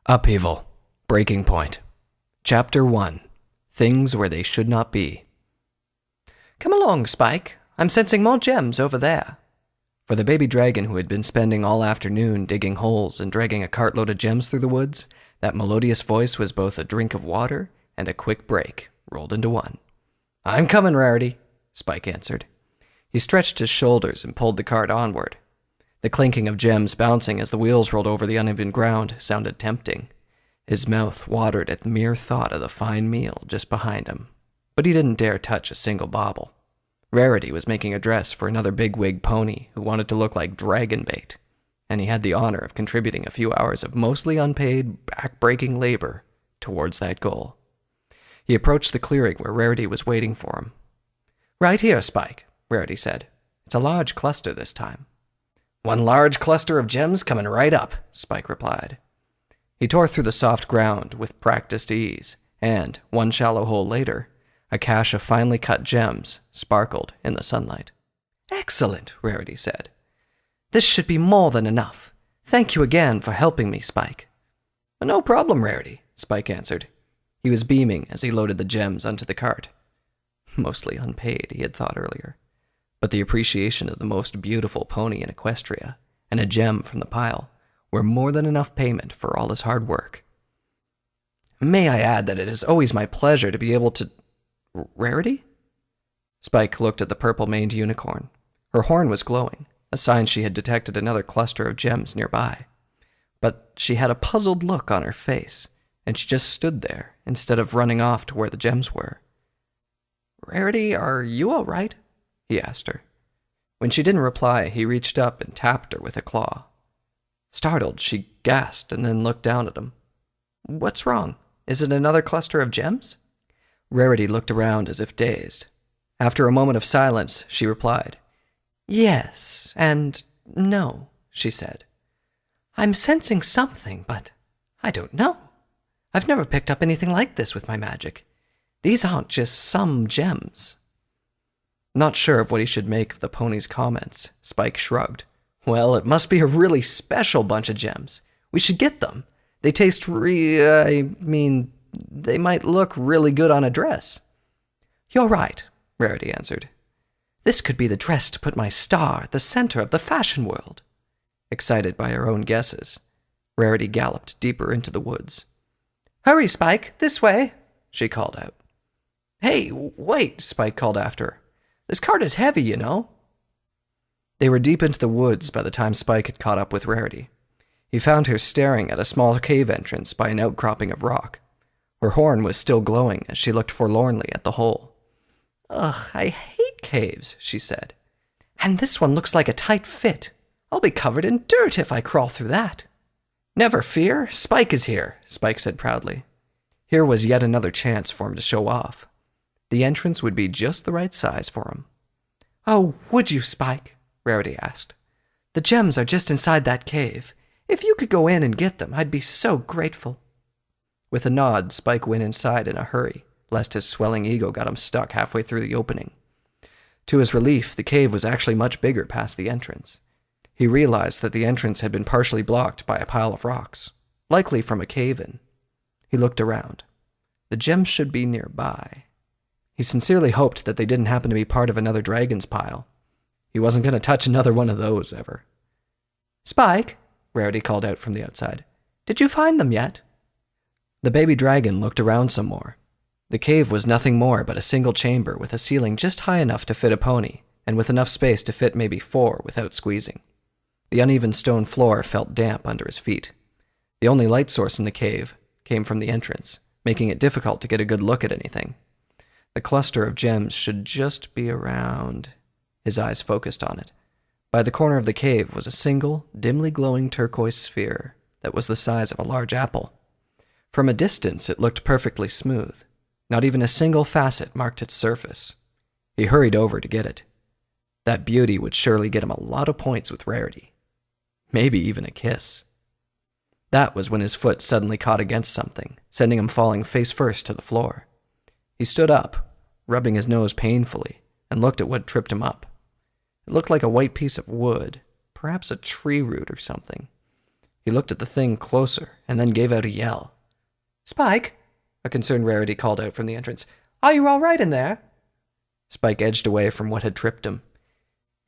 Upheaval. Breaking Point. Chapter 1. Things Where They Should Not Be. Come along, Spike. I'm sensing more gems over there. For the baby dragon who had been spending all afternoon digging holes and dragging a cartload of gems through the woods, that melodious voice was both a drink of water and a quick break, rolled into one. I'm coming, Rarity, Spike answered. He stretched his shoulders and pulled the cart onward. The clinking of gems bouncing as the wheels rolled over the uneven ground sounded tempting. His mouth watered at the mere thought of the fine meal just behind him, but he didn't dare touch a single bauble. Rarity was making a dress for another big-wig pony who wanted to look like dragon bait, and he had the honor of contributing a few hours of mostly unpaid, back-breaking labor towards that goal. He approached the clearing where Rarity was waiting for him. Right here, Spike, Rarity said. It's a large cluster this time. One large cluster of gems coming right up, Spike replied. He tore through the soft ground with practiced ease, and, one shallow hole later, a cache of finely cut gems sparkled in the sunlight. Excellent, Rarity said. This should be more than enough. Thank you again for helping me, Spike. No problem, Rarity, Spike answered. He was beaming as he loaded the gems onto the cart. Mostly unpaid, he had thought earlier, but the appreciation of the most beautiful pony in Equestria and a gem from the pile were more than enough payment for all his hard work. May I add that it is always my pleasure to be able to... Rarity? Spike looked at the purple-maned unicorn. Her horn was glowing, a sign she had detected another cluster of gems nearby. But she had a puzzled look on her face, and she just stood there instead of running off to where the gems were. Rarity, are you all right? He asked her. When she didn't reply, he reached up and tapped her with a claw. Startled, she gasped and then looked down at him. What's wrong? Is it another cluster of gems? Rarity looked around as if dazed. After a moment of silence, she replied. Yes, and no, she said. I'm sensing something, but I don't know. I've never picked up anything like this with my magic. These aren't just some gems. Not sure of what he should make of the pony's comments, Spike shrugged. Well, it must be a really special bunch of gems. We should get them. They taste they might look really good on a dress. You're right, Rarity answered. This could be the dress to put my star at the center of the fashion world. Excited by her own guesses, Rarity galloped deeper into the woods. Hurry, Spike, this way, she called out. Hey, wait, Spike called after her. This cart is heavy, you know. They were deep into the woods by the time Spike had caught up with Rarity. He found her staring at a small cave entrance by an outcropping of rock. Her horn was still glowing as she looked forlornly at the hole. Ugh, I hate caves, she said. And this one looks like a tight fit. I'll be covered in dirt if I crawl through that. Never fear, Spike is here, Spike said proudly. Here was yet another chance for him to show off. The entrance would be just the right size for him. Oh, would you, Spike? Rarity asked. The gems are just inside that cave. If you could go in and get them, I'd be so grateful. With a nod, Spike went inside in a hurry, lest his swelling ego got him stuck halfway through the opening. To his relief, the cave was actually much bigger past the entrance. He realized that the entrance had been partially blocked by a pile of rocks, likely from a cave-in. He looked around. The gems should be nearby. He sincerely hoped that they didn't happen to be part of another dragon's pile. He wasn't going to touch another one of those, ever. Spike, Rarity called out from the outside. Did you find them yet? The baby dragon looked around some more. The cave was nothing more but a single chamber with a ceiling just high enough to fit a pony, and with enough space to fit maybe 4 without squeezing. The uneven stone floor felt damp under his feet. The only light source in the cave came from the entrance, making it difficult to get a good look at anything. The cluster of gems should just be around. His eyes focused on it. By the corner of the cave was a single, dimly glowing turquoise sphere that was the size of a large apple. From a distance, it looked perfectly smooth. Not even a single facet marked its surface. He hurried over to get it. That beauty would surely get him a lot of points with Rarity. Maybe even a kiss. That was when his foot suddenly caught against something, sending him falling face first to the floor. He stood up, rubbing his nose painfully, and looked at what tripped him up. It looked like a white piece of wood, perhaps a tree root or something. He looked at the thing closer and then gave out a yell. "Spike," a concerned Rarity called out from the entrance. "Are you all right in there?" Spike edged away from what had tripped him.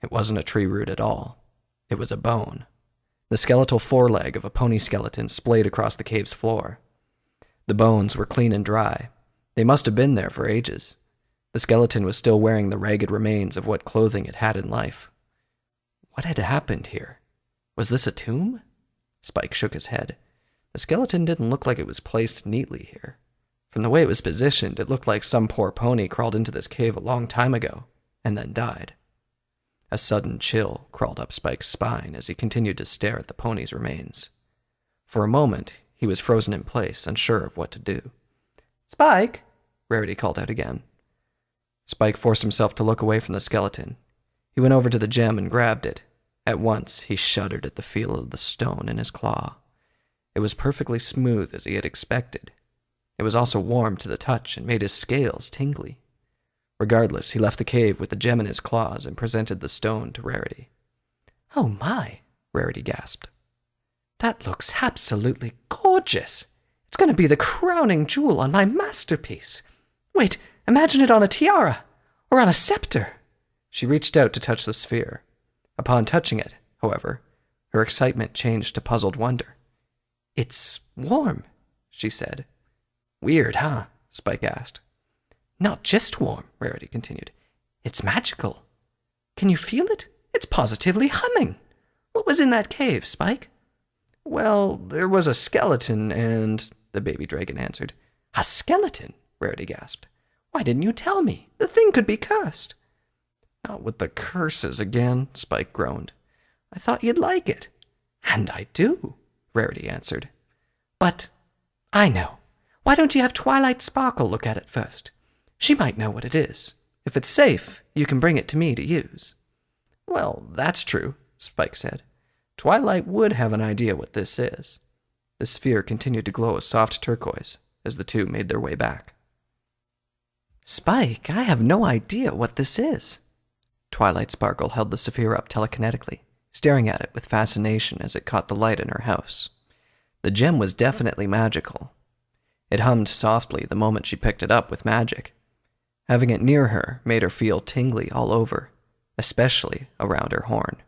It wasn't a tree root at all. It was a bone. The skeletal foreleg of a pony skeleton splayed across the cave's floor. The bones were clean and dry. They must have been there for ages. The skeleton was still wearing the ragged remains of what clothing it had in life. What had happened here? Was this a tomb? Spike shook his head. The skeleton didn't look like it was placed neatly here. From the way it was positioned, it looked like some poor pony crawled into this cave a long time ago, and then died. A sudden chill crawled up Spike's spine as he continued to stare at the pony's remains. For a moment, he was frozen in place, unsure of what to do. "Spike!" Rarity called out again. Spike forced himself to look away from the skeleton. He went over to the gem and grabbed it. At once, he shuddered at the feel of the stone in his claw. It was perfectly smooth as he had expected. It was also warm to the touch and made his scales tingly. Regardless, he left the cave with the gem in his claws and presented the stone to Rarity. "Oh my," Rarity gasped. "That looks absolutely gorgeous. It's going to be the crowning jewel on my masterpiece. Wait, imagine it on a tiara, or on a scepter." She reached out to touch the sphere. Upon touching it, however, her excitement changed to puzzled wonder. "It's warm," she said. "Weird, huh?" Spike asked. "Not just warm," Rarity continued. "It's magical. Can you feel it? It's positively humming. What was in that cave, Spike?" "Well, there was a skeleton and," the baby dragon answered. "A skeleton?" Rarity gasped. "Why didn't you tell me? The thing could be cursed." "Not with the curses again," Spike groaned. "I thought you'd like it." "And I do," Rarity answered. "But I know. Why don't you have Twilight Sparkle look at it first? She might know what it is. If it's safe, you can bring it to me to use." "Well, that's true," Spike said. "Twilight would have an idea what this is." The sphere continued to glow a soft turquoise as the two made their way back. "Spike, I have no idea what this is." Twilight Sparkle held the sphere up telekinetically, staring at it with fascination as it caught the light in her house. The gem was definitely magical. It hummed softly the moment she picked it up with magic. Having it near her made her feel tingly all over, especially around her horn.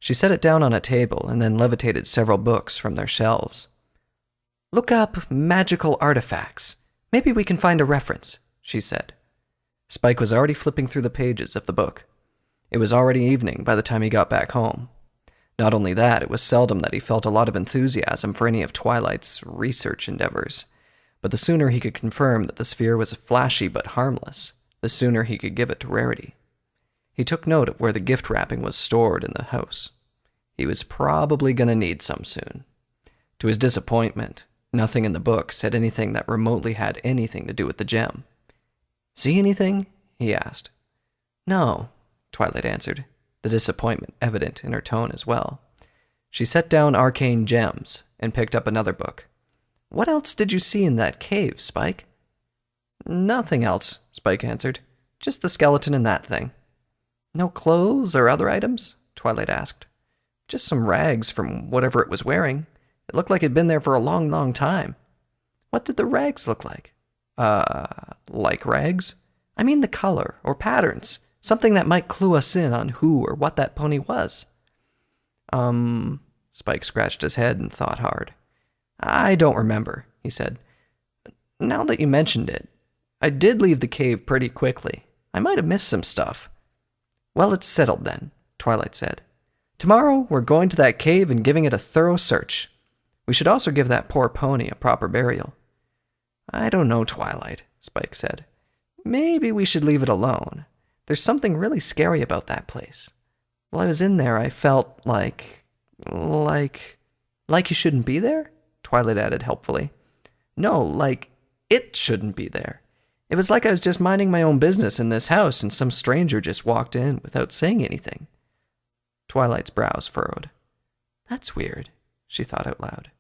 She set it down on a table and then levitated several books from their shelves. "Look up magical artifacts. Maybe we can find a reference," she said. Spike was already flipping through the pages of the book. It was already evening by the time he got back home. Not only that, it was seldom that he felt a lot of enthusiasm for any of Twilight's research endeavors. But the sooner he could confirm that the sphere was flashy but harmless, the sooner he could give it to Rarity. He took note of where the gift wrapping was stored in the house. He was probably going to need some soon. To his disappointment, nothing in the book said anything that remotely had anything to do with the gem. "See anything?" he asked. "No," Twilight answered, the disappointment evident in her tone as well. She set down Arcane Gems and picked up another book. "What else did you see in that cave, Spike?" "Nothing else," Spike answered. "Just the skeleton and that thing." "No clothes or other items?" Twilight asked. "Just some rags from whatever it was wearing. It looked like it'd been there for a long, long time." "What did the rags look like?" Like rags?" "I mean the color or patterns. Something that might clue us in on who or what that pony was." Spike scratched his head and thought hard. "I don't remember," he said. "Now that you mentioned it, I did leave the cave pretty quickly. I might have missed some stuff." "Well, it's settled then," Twilight said. "Tomorrow, we're going to that cave and giving it a thorough search. We should also give that poor pony a proper burial." "I don't know, Twilight," Spike said. "Maybe we should leave it alone. There's something really scary about that place. While I was in there, I felt like you shouldn't be there?" Twilight added helpfully. "No, like it shouldn't be there. It was like I was just minding my own business in this house and some stranger just walked in without saying anything." Twilight's brows furrowed. "That's weird," she thought out loud.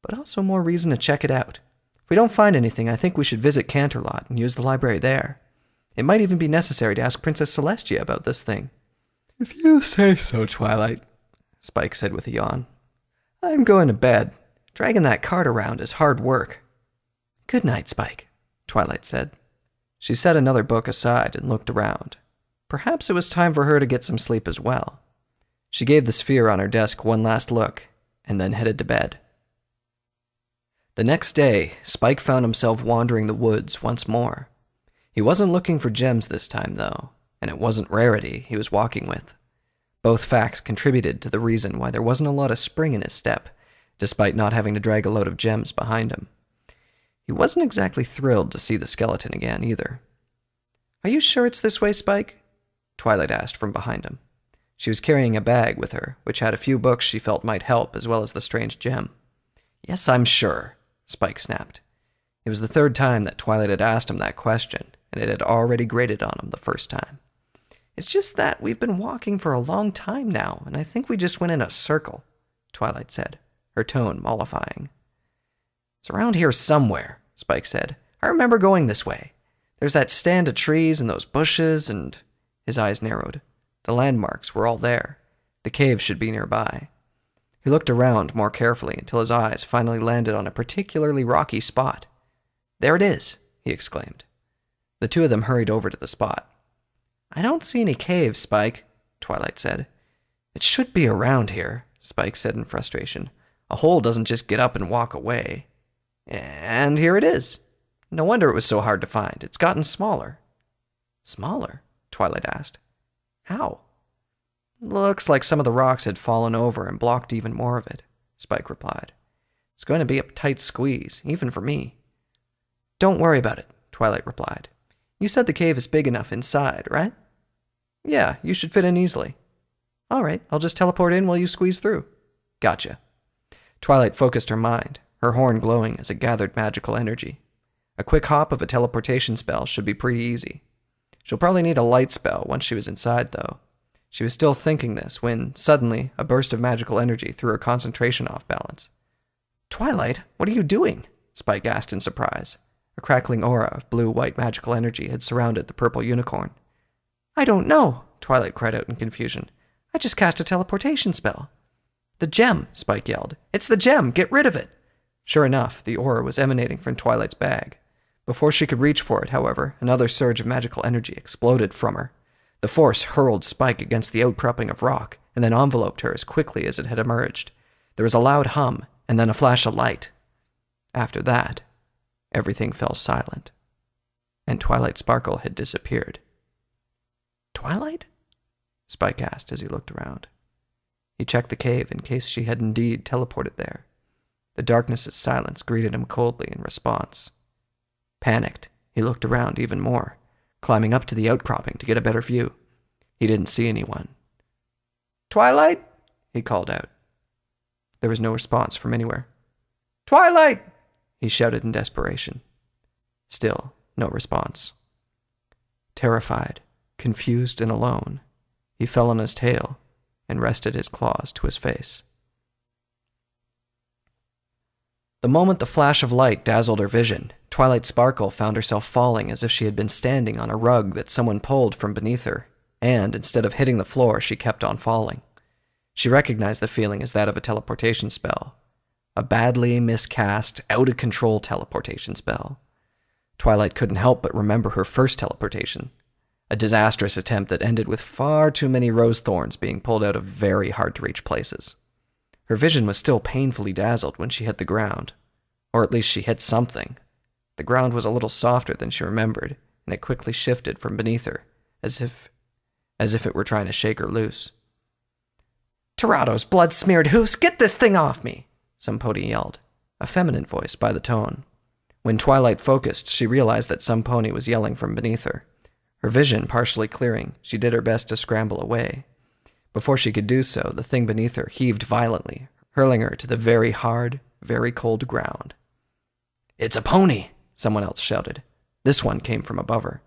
"But also more reason to check it out. If we don't find anything, I think we should visit Canterlot and use the library there. It might even be necessary to ask Princess Celestia about this thing." "If you say so, Twilight," Spike said with a yawn. I'm going to bed. Dragging that cart around is hard work. Good night, Spike, Twilight said. She set another book aside and looked around. Perhaps it was time for her to get some sleep as well. She gave the sphere on her desk one last look, and then headed to bed. The next day, Spike found himself wandering the woods once more. He wasn't looking for gems this time, though, and it wasn't Rarity he was walking with. Both facts contributed to the reason why there wasn't a lot of spring in his step, despite not having to drag a load of gems behind him. He wasn't exactly thrilled to see the skeleton again, either. Are you sure it's this way, Spike? Twilight asked from behind him. She was carrying a bag with her, which had a few books she felt might help, as well as the strange gem. Yes, I'm sure, Spike snapped. It was the third time that Twilight had asked him that question, and it had already grated on him the first time. It's just that we've been walking for a long time now, and I think we just went in a circle, Twilight said, her tone mollifying. It's around here somewhere, Spike said. I remember going this way. There's that stand of trees and those bushes, and... His eyes narrowed. The landmarks were all there. The cave should be nearby. He looked around more carefully until his eyes finally landed on a particularly rocky spot. There it is, he exclaimed. The two of them hurried over to the spot. I don't see any caves, Spike, Twilight said. It should be around here, Spike said in frustration. A hole doesn't just get up and walk away. And here it is. No wonder it was so hard to find. It's gotten smaller. Smaller? Twilight asked. How? Looks like some of the rocks had fallen over and blocked even more of it, Spike replied. It's going to be a tight squeeze, even for me. Don't worry about it, Twilight replied. You said the cave is big enough inside, right? Yeah, you should fit in easily. All right, I'll just teleport in while you squeeze through. Gotcha. Twilight focused her mind, her horn glowing as it gathered magical energy. A quick hop of a teleportation spell should be pretty easy. She'll probably need a light spell once she was inside, though. She was still thinking this when, suddenly, a burst of magical energy threw her concentration off balance. Twilight, what are you doing? Spike asked in surprise. A crackling aura of blue-white magical energy had surrounded the purple unicorn. I don't know, Twilight cried out in confusion. I just cast a teleportation spell. The gem, Spike yelled. It's the gem! Get rid of it! Sure enough, the aura was emanating from Twilight's bag. Before she could reach for it, however, another surge of magical energy exploded from her. The force hurled Spike against the outcropping of rock, and then enveloped her as quickly as it had emerged. There was a loud hum, and then a flash of light. After that, everything fell silent, and Twilight Sparkle had disappeared. Twilight? Spike asked as he looked around. He checked the cave in case she had indeed teleported there. The darkness's silence greeted him coldly in response. Panicked, he looked around even more, climbing up to the outcropping to get a better view. He didn't see anyone. Twilight? He called out. There was no response from anywhere. Twilight! He shouted in desperation. Still, no response. Terrified, confused, and alone, he fell on his tail and rested his claws to his face. The moment the flash of light dazzled her vision, Twilight Sparkle found herself falling as if she had been standing on a rug that someone pulled from beneath her, and instead of hitting the floor, she kept on falling. She recognized the feeling as that of a teleportation spell. A badly miscast, out-of-control teleportation spell. Twilight couldn't help but remember her first teleportation, a disastrous attempt that ended with far too many rose thorns being pulled out of very hard-to-reach places. Her vision was still painfully dazzled when she hit the ground, or at least she hit something. The ground was a little softer than she remembered, and it quickly shifted from beneath her, as if it were trying to shake her loose. Tirado's blood-smeared hoofs, get this thing off me! Some pony yelled, a feminine voice by the tone. When Twilight focused, she realized that some pony was yelling from beneath her. Her vision partially clearing, she did her best to scramble away. Before she could do so, the thing beneath her heaved violently, hurling her to the very hard, very cold ground. It's a pony, someone else shouted. This one came from above her.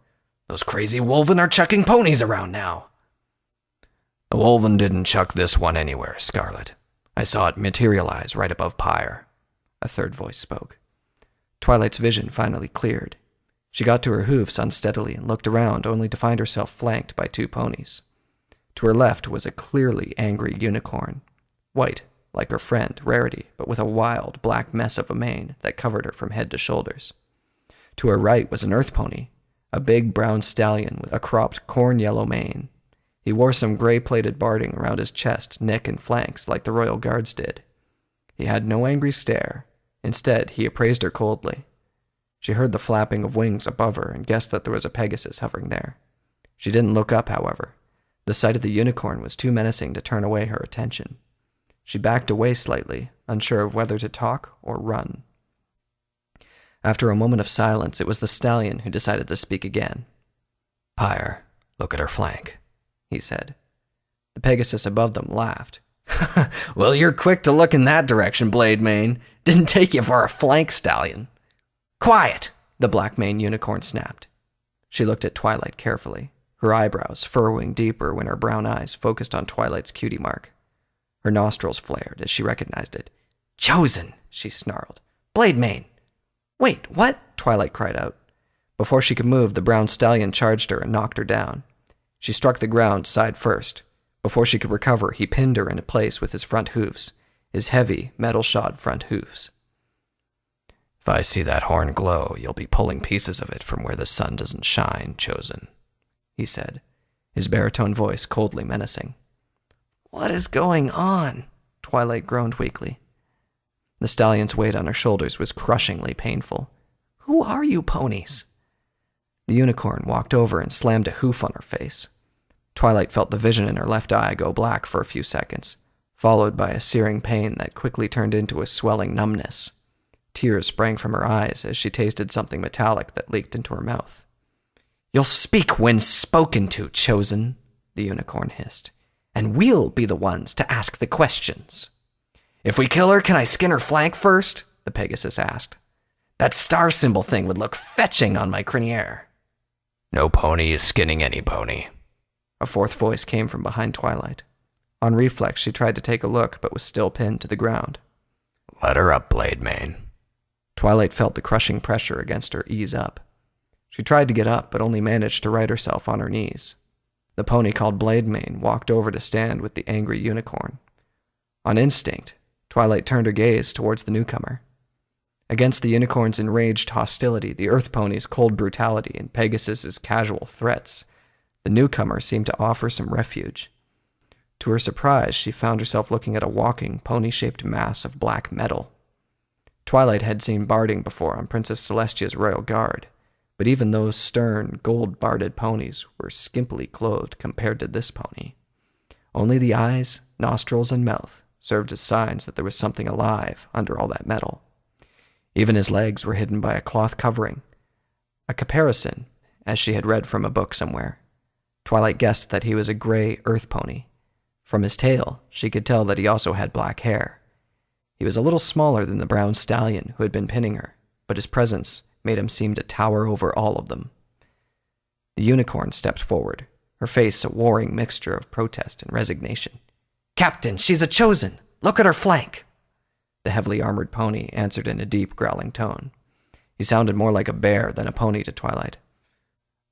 Those crazy wolven are chucking ponies around now. The wolven didn't chuck this one anywhere, Scarlet. I saw it materialize right above Pyre. A third voice spoke. Twilight's vision finally cleared. She got to her hoofs unsteadily and looked around only to find herself flanked by two ponies. To her left was a clearly angry unicorn, white like her friend, Rarity, but with a wild, black mess of a mane that covered her from head to shoulders. To her right was an earth pony, a big brown stallion with a cropped corn-yellow mane. He wore some gray-plated barding around his chest, neck, and flanks like the royal guards did. He had no angry stare. Instead, he appraised her coldly. She heard the flapping of wings above her and guessed that there was a Pegasus hovering there. She didn't look up, however. The sight of the unicorn was too menacing to turn away her attention. She backed away slightly, unsure of whether to talk or run. After a moment of silence, it was the stallion who decided to speak again. "Pyre, look at her flank," he said. The Pegasus above them laughed. "Well, you're quick to look in that direction, Blade Mane. Didn't take you for a flank stallion." "Quiet!" the black mane unicorn snapped. She looked at Twilight carefully, her eyebrows furrowing deeper when her brown eyes focused on Twilight's cutie mark. Her nostrils flared as she recognized it. "Chosen!" she snarled. "Blade Mane!" "Wait, what?" Twilight cried out. Before she could move, the brown stallion charged her and knocked her down. She struck the ground side first. Before she could recover, he pinned her into place with his front hooves, his heavy, metal-shod front hooves. "If I see that horn glow, you'll be pulling pieces of it from where the sun doesn't shine, Chosen," he said, his baritone voice coldly menacing. "What is going on?" Twilight groaned weakly. The stallion's weight on her shoulders was crushingly painful. "Who are you ponies?" The unicorn walked over and slammed a hoof on her face. Twilight felt the vision in her left eye go black for a few seconds, followed by a searing pain that quickly turned into a swelling numbness. Tears sprang from her eyes as she tasted something metallic that leaked into her mouth. "You'll speak when spoken to, Chosen," the unicorn hissed, "and we'll be the ones to ask the questions." "If we kill her, can I skin her flank first?" the Pegasus asked. "That star symbol thing would look fetching on my criniere." "No pony is skinning any pony." A fourth voice came from behind Twilight. On reflex, she tried to take a look, but was still pinned to the ground. "Let her up, Blade Mane." Twilight felt the crushing pressure against her ease up. She tried to get up, but only managed to right herself on her knees. The pony called Blade Mane walked over to stand with the angry unicorn. On instinct, Twilight turned her gaze towards the newcomer. Against the unicorn's enraged hostility, the Earth Pony's cold brutality, and Pegasus's casual threats, the newcomer seemed to offer some refuge. To her surprise, she found herself looking at a walking, pony-shaped mass of black metal. Twilight had seen barding before on Princess Celestia's royal guard, but even those stern, gold-barded ponies were skimpily clothed compared to this pony. Only the eyes, nostrils, and mouth served as signs that there was something alive under all that metal. Even his legs were hidden by a cloth covering, a caparison, as she had read from a book somewhere. Twilight guessed that he was a gray earth pony. From his tail, she could tell that he also had black hair. He was a little smaller than the brown stallion who had been pinning her, but his presence made him seem to tower over all of them. The unicorn stepped forward, her face a warring mixture of protest and resignation. "Captain, she's a Chosen! Look at her flank!" The heavily armored pony answered in a deep, growling tone. He sounded more like a bear than a pony to Twilight.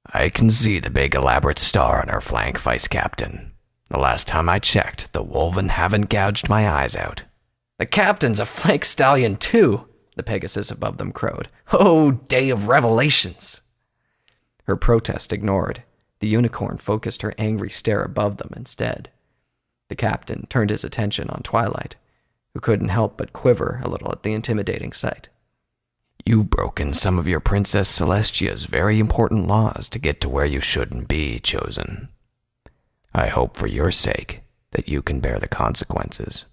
"I can see the big elaborate star on her flank, Vice Captain. The last time I checked, the Wolven haven't gouged my eyes out." "The captain's a flank stallion too," the Pegasus above them crowed. "Oh, day of revelations!" Her protest ignored, the unicorn focused her angry stare above them instead. The captain turned his attention on Twilight, who couldn't help but quiver a little at the intimidating sight. "You've broken some of your Princess Celestia's very important laws to get to where you shouldn't be, Chosen. I hope for your sake that you can bear the consequences."